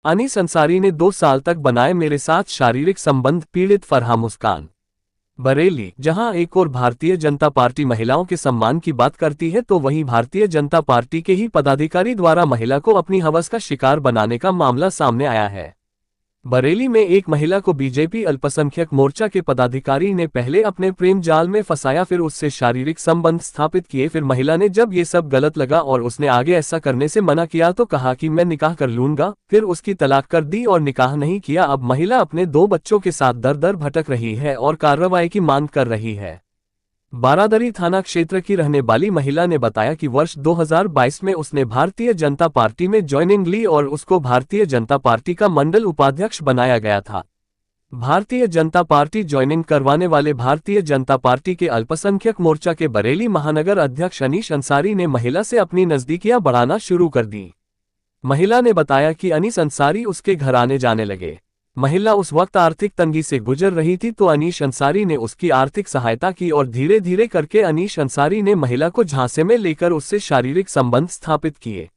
अनीस अंसारी ने 2 साल तक बनाए मेरे साथ शारीरिक संबंध, पीड़ित फरहा मुस्कान। बरेली, जहां एक और भारतीय जनता पार्टी महिलाओं के सम्मान की बात करती है तो वहीं भारतीय जनता पार्टी के ही पदाधिकारी द्वारा महिला को अपनी हवस का शिकार बनाने का मामला सामने आया है। बरेली में एक महिला को बीजेपी अल्पसंख्यक मोर्चा के पदाधिकारी ने पहले अपने प्रेम जाल में फंसाया, फिर उससे शारीरिक संबंध स्थापित किए। फिर महिला ने जब ये सब गलत लगा और उसने आगे ऐसा करने से मना किया तो कहा कि मैं निकाह कर लूंगा, फिर उसकी तलाक कर दी और निकाह नहीं किया। अब महिला अपने 2 बच्चों के साथ दर दर भटक रही है और कार्रवाई की मांग कर रही है। बारादरी थाना क्षेत्र की रहने वाली महिला ने बताया कि वर्ष 2022 में उसने भारतीय जनता पार्टी में ज्वाइनिंग ली और उसको भारतीय जनता पार्टी का मंडल उपाध्यक्ष बनाया गया था। भारतीय जनता पार्टी ज्वाइनिंग करवाने वाले भारतीय जनता पार्टी के अल्पसंख्यक मोर्चा के बरेली महानगर अध्यक्ष अनीस अंसारी ने महिला से अपनी नजदीकियां बढ़ाना शुरू कर दी। महिला ने बताया कि अनीस अंसारी उसके घर आने जाने लगे। महिला उस वक्त आर्थिक तंगी से गुजर रही थी तो अनीस अंसारी ने उसकी आर्थिक सहायता की और धीरे धीरे करके अनीस अंसारी ने महिला को झांसे में लेकर उससे शारीरिक संबंध स्थापित किए।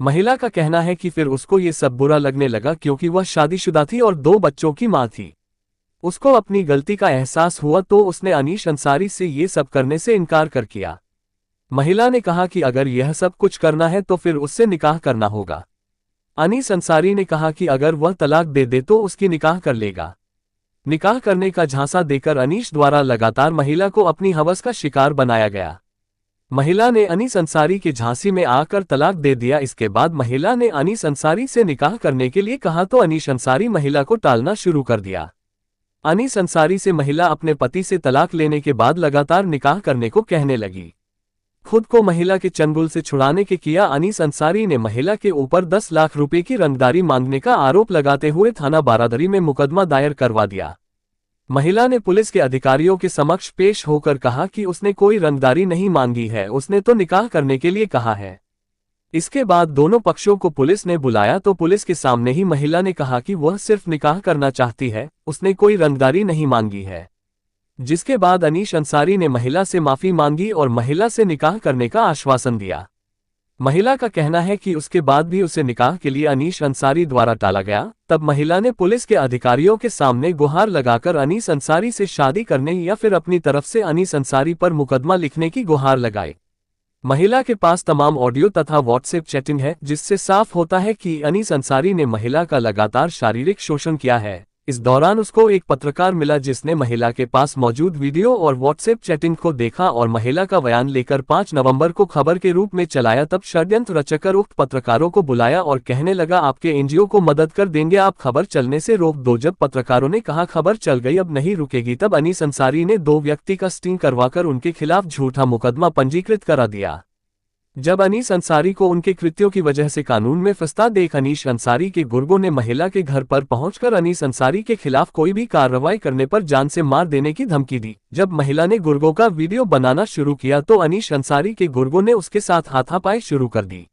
महिला का कहना है कि फिर उसको ये सब बुरा लगने लगा क्योंकि वह शादीशुदा थी और 2 बच्चों की मां थी। उसको अपनी गलती का एहसास हुआ तो उसने अनीस अंसारी से ये सब करने से इनकार कर किया। महिला ने कहा कि अगर यह सब कुछ करना है तो फिर उससे निकाह करना होगा। अनीस अंसारी ने कहा कि अगर वह तलाक दे दे तो उसकी निकाह कर लेगा। निकाह करने का झांसा देकर अनीस द्वारा लगातार महिला को अपनी हवस का शिकार बनाया गया। महिला ने अनीस अंसारी के झांसे में आकर तलाक दे दिया। इसके बाद महिला ने अनीस अंसारी से निकाह करने के लिए कहा तो अनीस अंसारी महिला को टालना शुरू कर दिया। अनीस अंसारी से महिला अपने पति से तलाक लेने के बाद लगातार निकाह करने को कहने लगी। खुद को महिला के चंगुल से छुड़ाने के किया अनीस अंसारी ने महिला के ऊपर 10 लाख रुपए की रंगदारी मांगने का आरोप लगाते हुए थाना बारादरी में मुकदमा दायर करवा दिया। महिला ने पुलिस के अधिकारियों के समक्ष पेश होकर कहा कि उसने कोई रंगदारी नहीं मांगी है, उसने तो निकाह करने के लिए कहा है। इसके बाद दोनों पक्षों को पुलिस ने बुलाया तो पुलिस के सामने ही महिला ने कहा कि वह सिर्फ निकाह करना चाहती है, उसने कोई रंगदारी नहीं मांगी है। जिसके बाद अनीस अंसारी ने महिला से माफी मांगी और महिला से निकाह करने का आश्वासन दिया। महिला का कहना है कि उसके बाद भी उसे निकाह के लिए अनीस अंसारी द्वारा टाला गया। तब महिला ने पुलिस के अधिकारियों के सामने गुहार लगाकर अनीस अंसारी से शादी करने या फिर अपनी तरफ से अनीस अंसारी पर मुकदमा लिखने की गुहार लगाई। महिला के पास तमाम ऑडियो तथा व्हाट्सएप चैटिंग है जिससे साफ होता है कि अनीस अंसारी ने महिला का लगातार शारीरिक शोषण किया है। इस दौरान उसको एक पत्रकार मिला जिसने महिला के पास मौजूद वीडियो और व्हाट्सएप चैटिंग को देखा और महिला का बयान लेकर 5 नवंबर को खबर के रूप में चलाया। तब षड्यंत्र रचकर उक्त पत्रकारों को बुलाया और कहने लगा आपके एनजीओ को मदद कर देंगे, आप खबर चलने से रोक दो। जब पत्रकारों ने कहा खबर चल गई अब नहीं रुकेगी तब अनीस अंसारी ने 2 व्यक्ति का स्टिंग करवाकर उनके खिलाफ झूठा मुकदमा पंजीकृत करा दिया। जब अनीस अंसारी को उनके कृत्यों की वजह से कानून में फंसता देख अनीस अंसारी के गुर्गों ने महिला के घर पर पहुंचकर अनीस अंसारी के खिलाफ कोई भी कार्रवाई करने पर जान से मार देने की धमकी दी। जब महिला ने गुर्गों का वीडियो बनाना शुरू किया तो अनीस अंसारी के गुर्गों ने उसके साथ हाथापाई शुरू कर दी।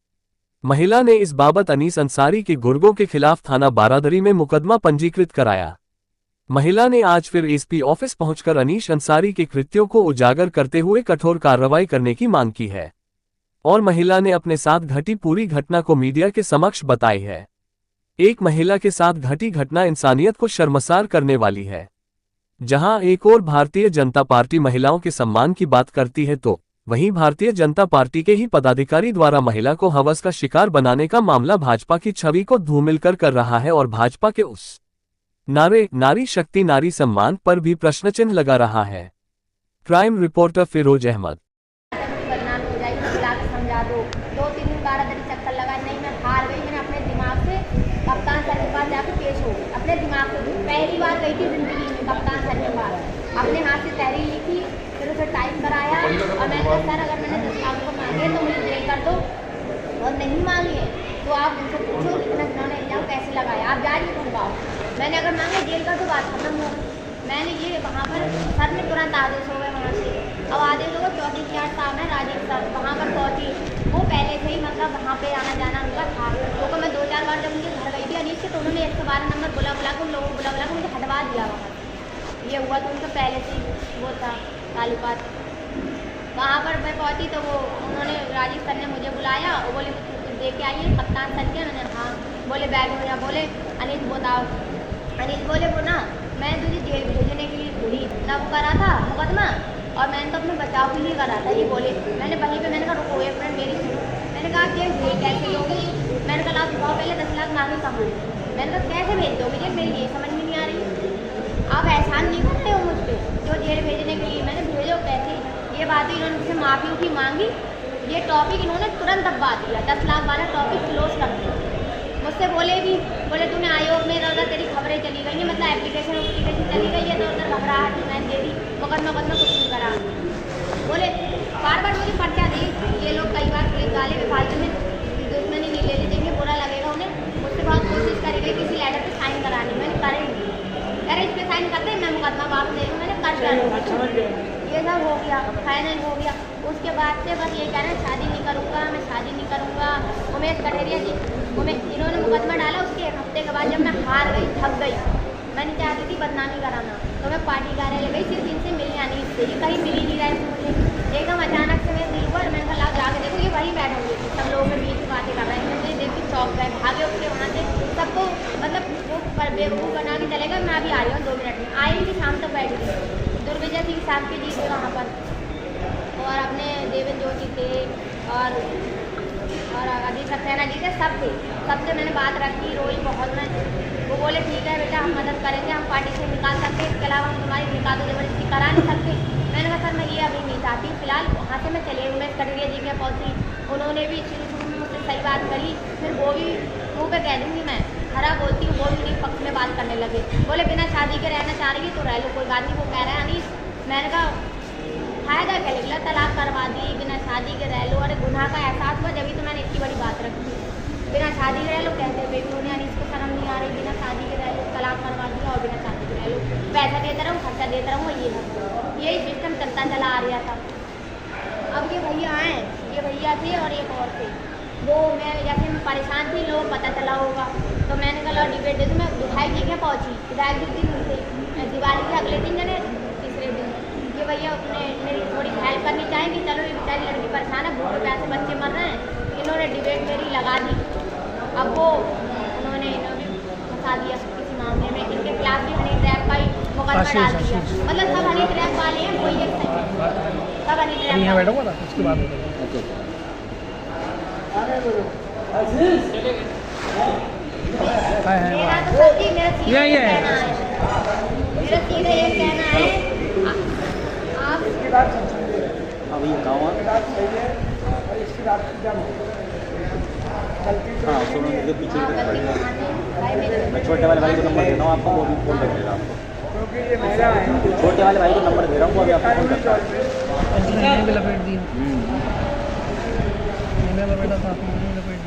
महिला ने इस बाबत अनीस अंसारी के गुर्गों के खिलाफ थाना बारादरी में मुकदमा पंजीकृत कराया। महिला ने आज फिर एसपी ऑफिस पहुंचकर अनीस अंसारी के कृत्यों को उजागर करते हुए कठोर कार्रवाई करने की मांग की है और महिला ने अपने साथ घटी पूरी घटना को मीडिया के समक्ष बताई है। एक महिला के साथ घटी घटना इंसानियत को शर्मसार करने वाली है। जहां एक और भारतीय जनता पार्टी महिलाओं के सम्मान की बात करती है तो वहीं भारतीय जनता पार्टी के ही पदाधिकारी द्वारा महिला को हवस का शिकार बनाने का मामला भाजपा की छवि को धूमिल कर रहा है और भाजपा के उस नारे नारी शक्ति नारी सम्मान पर भी प्रश्नचिन्ह लगा रहा है। Crime reporter Firoz Ahmed. समझा दो 2-3 दिन बारादरी चक्कर लगा, नहीं मैं हार गई। मैंने अपने दिमाग से कप्तान सर के पास जाकर पेश हो गई। अपने दिमाग से पहली बार गई थी जिंदगी में कप्तान सर के पास, अपने हाथ से तहरीर लिखी, फिर उसे टाइप कराया और मैंने कहा सर अगर मैंने 10 लाख रुपये मांगे तो मुझे जेल कर दो और नहीं मांगी है तो आप उनसे पूछो इन्होंने एग्जाम कैसे लगाया, आप जाइए ढूंढवाओ। मैंने अगर मांगे जेल कर दो, बात खत्म हो गई। मैंने ये वहाँ पर सर ने तुरंत आदेश हो गए वहाँ से। अब आदेश हो गए 34 साहब है राजीव साहब वहाँ पर पहुँची। वो पहले से ही मतलब वहाँ पे आना जाना उनका था क्योंकि मैं 2-4 बार जब उनके घर गई थी अनीस के तो उन्होंने 112 नंबर बुला के उन लोगों को बुला के मुझे हटवा दिया वहाँ। ये हुआ तो उनका पहले से ही वो था ताल्लुकात। वहाँ पर मैं पहुँची तो वो उन्होंने राजीव सर ने मुझे बुलाया और बोले दे के आइए कप्तान सर के। मैंने हाँ बोले बैग में बोले अनिल बताओ, अनिल बोले वो ना मैं तुझे जेल भेजने के लिए थोड़ी ना वो करा था मुकदमा, और मैंने तो अपने बचाव के लिए करा था, ये बोले। मैंने वहीं पे मैंने कहा रुको एक मिनट मेरी सुनो, मैंने कहा जेल भेज कैसे लोगी, मैंने कहा लाओ दिखाओ पहले 10 लाख मांगे कहाँ, मैंने कहा कैसे भेज दोगे जेल, मेरी ये समझ में नहीं आ रही, आप एहसान नहीं करते हो मुझ पर जो जेल भेजने के लिए, मैंने भेजो पैसे। ये बात इन्होंने मुझसे माफ़ी उठी मांगी, ये टॉपिक इन्होंने तुरंत दबा दिया, 10 लाख वाला टॉपिक क्लोज कर दिया। मुझसे बोले भी, बोले तूने आयोग में इधर तेरी खबरें चली गई हैं, मतलब एप्लीकेशन चली गई है तो उधर घबराहट मैंने दे दी, मुकदमा कुछ नहीं करा। बोले बार बार मुझे पर्चा दी, ये लोग कई बार पुलिस वाले में फालतू में दुश्मनी नहीं ले लेंगे, बुरा लगेगा उन्हें। मुझसे बहुत कोशिश करेगी किसी लेटर पर साइन करानी, मैंने करेंगी, अरे इस पर साइन करते मैं मुकदमा वापस दे दूँ, मैंने कर डाला। ये सब हो गया, फाइनल हो गया। उसके बाद से बस ये कह रहे हैं शादी नहीं करूँगा, मैं शादी नहीं करूँगा। उमेश कठेरिया जी इन्होंने मुकदमा डाला, उसके 1 हफ्ते के बाद जब मैं हार गई, थक गई, मैं नहीं चाहती थी बदनामी कराना, तो मैं पार्टी कार्यालय गई, सिर्फ इनसे मिलने आनी इससे, ये कहीं मिल ही नहीं रहा है मुझे। एकदम अचानक से मेरे दिल हुआ, मैंने कहा लाओ जाके देखो, ये वहीं बैठे हुए थे, सब लोगों के बीच में बातें कर रहे हैं, मुझे देख के चौंक गए, भागे उसके वहाँ से, सबको मतलब वो बेवकूफ़ बना के चलेगा, मैं अभी आ रही हूँ 2 मिनट में, आई थी शाम तक बैठ गई। दुर्विजय सिंह साहब के जी थे वहाँ पर, और अपने देवेंद्र जोशी थे, और अभी सक्सेना जी थे, सब थे, सबसे मैंने बात रखी, रोई बहुत मैं। वो बोले ठीक है बेटा हम मदद करेंगे, हम पार्टी से निकाल सकते हैं, इसके अलावा हम तुम्हारी निकाल जबरदस्ती करा नहीं सकते। मैंने कहा सर मैं ये अभी नहीं चाहती, फिलहाल वहाँ से मैं चले गई। उमेश कठेरिया जी के पहुँची, उन्होंने भी शुरू में मुझसे सही बात करी, फिर वो भी मुँह पे कह दूँगी मैं हरा बोलती हूँ, वो भी नहीं पक्ष में बात करने लगे, बोले बिना शादी के रहना चाह रही है तो रह लो, कोई बात नहीं। वो कह रहे हैं अनीस, मैंने कहा फायदा क्या निकला, तलाक करवा दी, बिना शादी के रह लो, अरे गुनाह का एहसास हुआ जब तो मैंने इतनी बड़ी बात रखी, बिना शादी के रह लो कहते हुए भी उन्हें अनीस को शर्म नहीं आ रही, बिना शादी के रह लो, तलाक करवा दिया और बिना शादी के रह लो, पैसा देता रहूँ खर्चा देता रहूँ, यही सिस्टम चलता चला आ रहा था। अब ये भैया आए, ये भैया थे और एक और थे, वो मैं जैसे मैं परेशान थी, लोगों को पता चला होगा, तो मैंने कहा डिबेट दे दूँ। मैं विधायक जी के पहुँची, विधायक जी दिन थे दिवाली के अगले दिन जाने तीसरे दिन, ये भैया अपने मेरी थोड़ी हेल्प करनी चाहेंगी, चलो ये बेचारी लड़की परेशान है, भूख प्यासे बच्चे मर रहे हैं, इन्होंने डिबेट मेरी लगा दी। अब वो उन्होंने फंसा दिया किसी मामले में, इनके खिलाफ भी हनी ट्रैप का ही मुकदमा डाल दिया, मतलब सब हनी ट्रैप वाले हैं, कोई एक सब हनी ट्रैप मेरा तो सच्ची मेरा सीधा ये कहना है, मेरा सीधा ये कहना है, आप अभी गाँव हाँ सुनो, मुझे पीछे मैं छोटे वाले भाई को नंबर दे रहा हूँ आपको, वो भी फोन कर देगा आपको, छोटे वाले भाई को नंबर दे रहा हूँ, वो अभी आपको फोन करता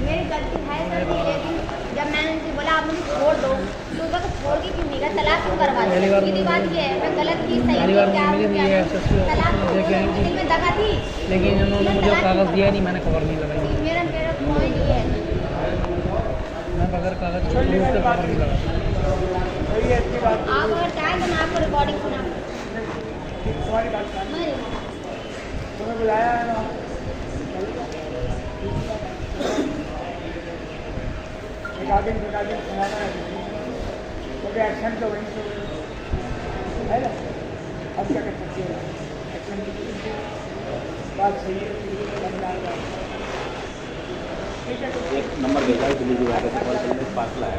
मेरी गलती है सर, लेकिन जब मैंने उनसे बोला आप मुझे छोड़ दो, तो उसका तो छोड़ के क्यों नहीं गया, तलाक क्यों करवा दिया, सीधी बात ये है, मैं गलत की सही की क्या, तलाक दिल में दगा थी, लेकिन उन्होंने मुझे कागज़ दिया नहीं, मैंने खबर नहीं लगाई, मेरा पॉइंट ये है, मैं बगैर कागज़ छोड़ दूँ उससे खबर नहीं लगा। आप अगर चाहें तो मैं आपको रिकॉर्डिंग सुना तुम्हें बुलाया है ना, रिकॉर्डिंग सुनाना है, क्योंकि एक्शन तो वहीं से है ना, अब क्या कर सकते हो, एक्शन बात सही है, ठीक है। एक नंबर भेजा है दिल्ली वाले से कॉल करने पास लाया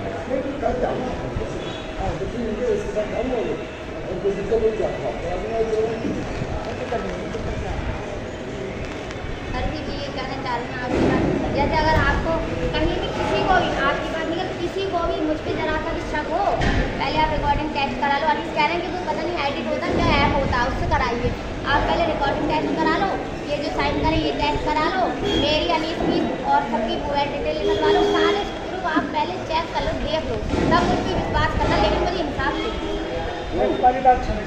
अरे जी ये कहना चाह रही हूँ आपकी बात, जैसे अगर आपको कहीं भी किसी को भी आपकी बात नहीं कर किसी को भी मुझ पर जरा सा भी शक हो, पहले आप रिकॉर्डिंग टेस्ट करा लो, अनिस कह रहे हैं कि तो पता नहीं एडिट होता क्या ऐप होता है उससे कराइए, आप पहले रिकॉर्डिंग टेस्ट करा लो, ये जो साइन करें ये टेस्ट करा लो, मेरी अनीस की और सबकी पूरा डिटेल निकलवा लो, सारे प्रूफ आप पहले चेक कर लो, देख लो, तब मुझ पर विश्वास करना, लेकिन मुझे इंसाफ दे। वाली बात सुनिए,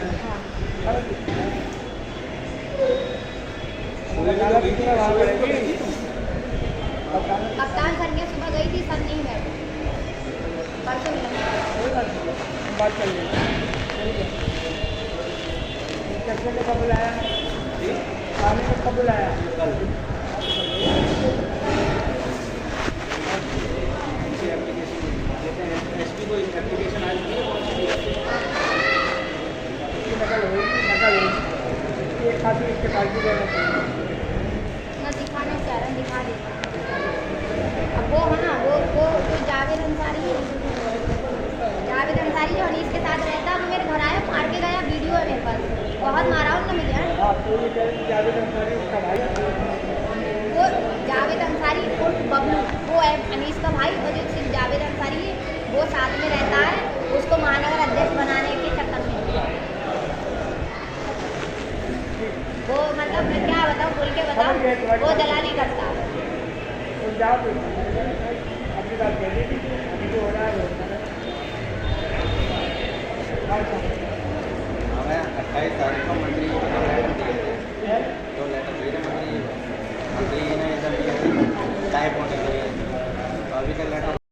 कप्तान सर के सुबह गई थी, सब नहीं बैठे, परसों मिला बात कर कैसे ने कब बुलाया, खाने में कब बुलाया, कल साथ ही इसके पास भी रहना चाहिए। ना दिखाना चाह रहे हैं, दिखा देते अब वो है ना, वो जो जावेद अंसारी जो अनीस के साथ रहता है, वो मेरे घर आया, मार के गया, वीडियो है मेरे पास, बहुत मारा उनने मुझे। आप तो ये कह रहे हैं जावेद अंसारी उसका भाई है। वो जावेद अंसारी उर्फ बबलू, वो है अनीस का भाई, और जो जावेद अंसारी है वो साथ में रहता है, उसको महानगर अध्यक्ष बनाने के चक्कर में। वो मतलब मैं क्या बताऊँ, बोल के बताऊँ, वो दलाली करता है। तो जाओ तो अपनी बात कह दी, अभी जो हो रहा है वो हमें 28 तारीख को मंत्री को लेटर दिए थे, तो लेटर दिए थे मंत्री ने इधर दिए थे टाइप होने के लिए, तो अभी तक लेटर